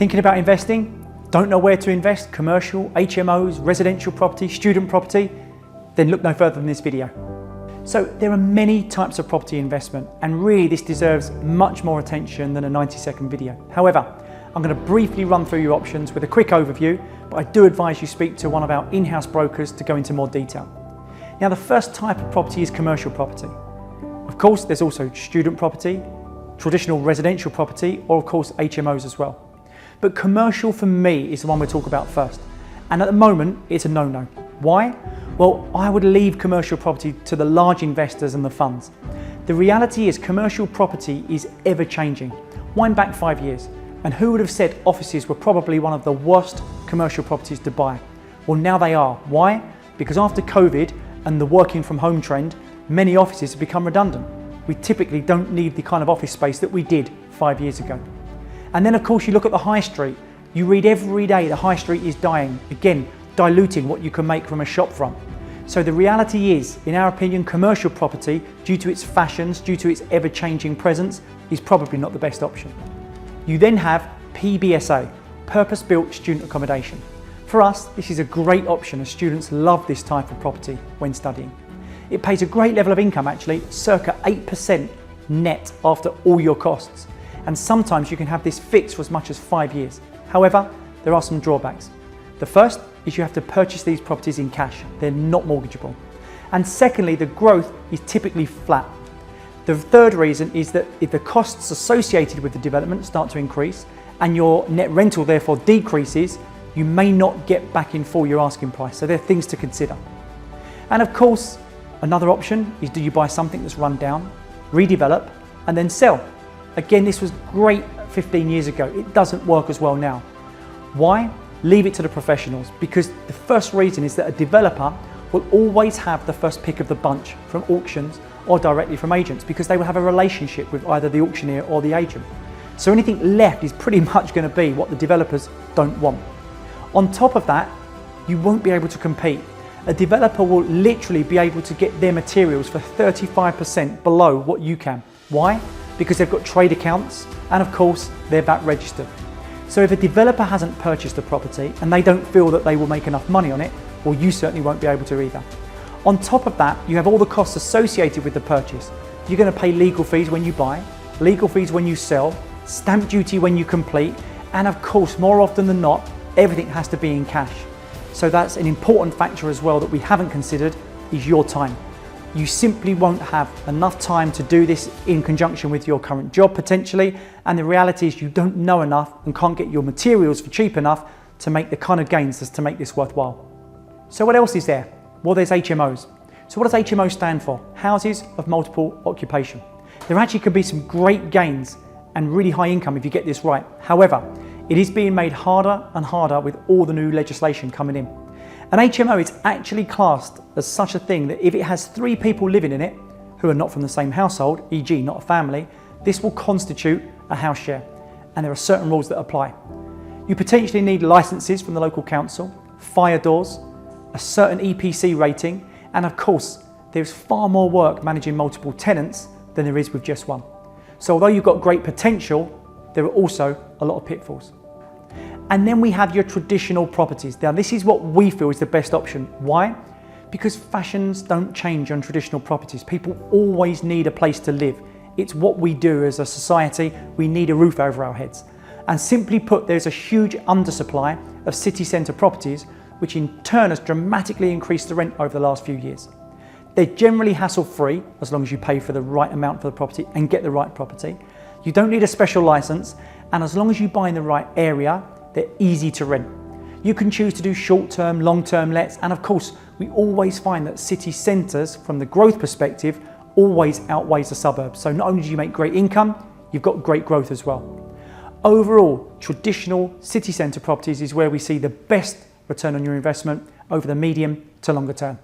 Thinking about investing? Don't know where to invest? Commercial, HMOs, residential property, student property? Then look no further than this video. So there are many types of property investment, and really this deserves much more attention than a 90-second video. However, I'm going to briefly run through your options with a quick overview, but I do advise you speak to one of our in-house brokers to go into more detail. Now, the first type of property is commercial property. Of course, there's also student property, traditional residential property, or of course HMOs as well. But commercial for me is the one we'll talk about first. And at the moment, it's a no-no. Why? Well, I would leave commercial property to the large investors and the funds. The reality is commercial property is ever changing. Wind back 5 years, and who would have said offices were probably one of the worst commercial properties to buy? Well, now they are. Why? Because after COVID and the working from home trend, many offices have become redundant. We typically don't need the kind of office space that we did 5 years ago. And then of course you look at the high street. You read every day the high street is dying. Again, diluting what you can make from a shop front. So the reality is, in our opinion, commercial property, due to its fashions, due to its ever-changing presence, is probably not the best option. You then have PBSA, purpose-built student accommodation. For us, this is a great option as students love this type of property when studying. It pays a great level of income actually, circa 8% net after all your costs. And sometimes you can have this fixed for as much as 5 years. However, there are some drawbacks. The first is you have to purchase these properties in cash. They're not mortgageable. And secondly, the growth is typically flat. The third reason is that if the costs associated with the development start to increase and your net rental therefore decreases, you may not get back in full your asking price. So there are things to consider. And of course, another option is, do you buy something that's run down, redevelop, and then sell? Again, this was great 15 years ago. It doesn't work as well now. Why? Leave it to the professionals, because the first reason is that a developer will always have the first pick of the bunch from auctions or directly from agents, because they will have a relationship with either the auctioneer or the agent. So anything left is pretty much going to be what the developers don't want. On top of that, you won't be able to compete. A developer will literally be able to get their materials for 35% below what you can. Why? Because they've got trade accounts and of course they're VAT registered. So if a developer hasn't purchased a property and they don't feel that they will make enough money on it, well, you certainly won't be able to either. On top of that, you have all the costs associated with the purchase. You're going to pay legal fees when you buy, legal fees when you sell, stamp duty when you complete, and of course, more often than not, everything has to be in cash. So that's an important factor as well that we haven't considered, is your time. You simply won't have enough time to do this in conjunction with your current job potentially, and the reality is you don't know enough and can't get your materials for cheap enough to make the kind of gains as to make this worthwhile. So what else is there? Well, there's HMOs. So what does HMO stand for? Houses of multiple occupation. There actually could be some great gains and really high income if you get this right. However, it is being made harder and harder with all the new legislation coming in. An HMO is actually classed as such a thing that if it has 3 people living in it who are not from the same household, e.g. not a family, this will constitute a house share, and there are certain rules that apply. You potentially need licenses from the local council, fire doors, a certain EPC rating, and of course there's far more work managing multiple tenants than there is with just one. So although you've got great potential, there are also a lot of pitfalls. And then we have your traditional properties. Now this is what we feel is the best option. Why? Because fashions don't change on traditional properties. People always need a place to live. It's what we do as a society. We need a roof over our heads. And simply put, there's a huge undersupply of city centre properties, which in turn has dramatically increased the rent over the last few years. They're generally hassle-free as long as you pay for the right amount for the property and get the right property. You don't need a special licence, and as long as you buy in the right area, they're easy to rent. You can choose to do short-term, long-term lets, and of course, we always find that city centres, from the growth perspective, always outweighs the suburbs. So not only do you make great income, you've got great growth as well. Overall, traditional city centre properties is where we see the best return on your investment over the medium to longer term.